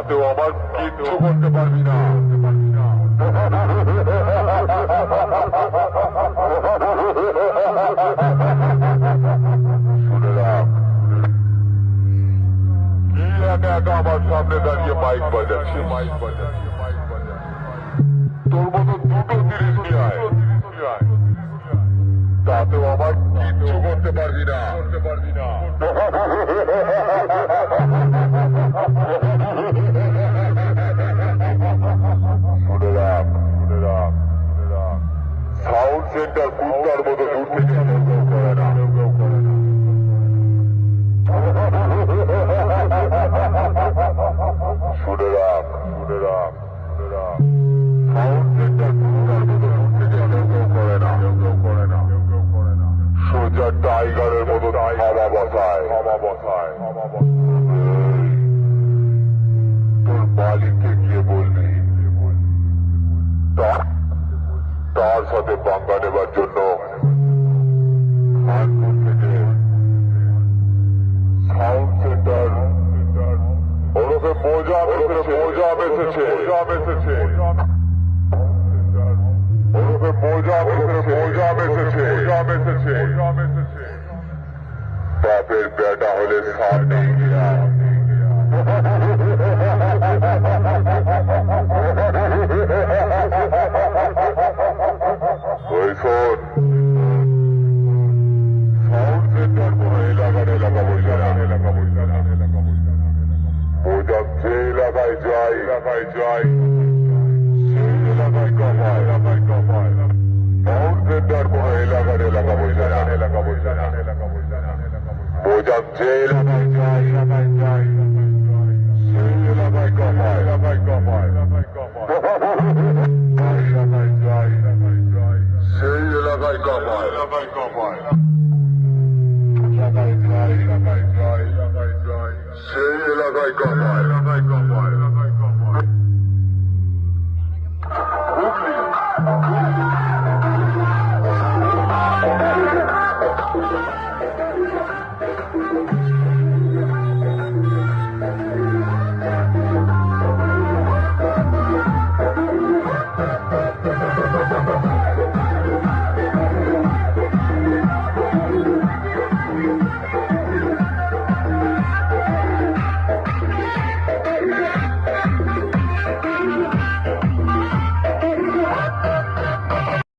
তাতেও আমার কিচ্ছু করতে পারবি না। শুনে রাখ, কি একা একা আমার সামনে দাঁড়িয়ে মাইক বাজাচ্ছে। তোর মতো দুটো জিনিস নিয়ে আয়, তাতেও আমার কিচ্ছু করতে পারবি না। শুনে রাখ, সাউন্ড সেন্টার কুত্তার মতো দূর থেকে কেউ করে না। শুনে রাখ, সাউন্ড সেন্টার কুত্তার মতো দূর থেকে কেউ করে না। সোজা টাইগারের মতো হাওয়া বসায়। তোর মালিককে গিয়ে বলবি তার সাথে পাঙ্গা নেবার জন্য খানপুর থেকে সাউন্ড সেন্টার ওরফে মোজা এসেছে। বাপের বেটা হলে সামনে গিয়া ওই শোন, সাউন্ড সেন্টার কোন এলাকা বসে না। মোজা যে এলাকায় যায় সেই এলাকায় কামায়। সাউন্ড সেন্টার কোন এলাকা বসে না। মোজা যে এলাকায় যায় সেই এলাকায় কামায়। সেই এলাকায় কামায়। সেই এলাকায় কামায়। হুগলি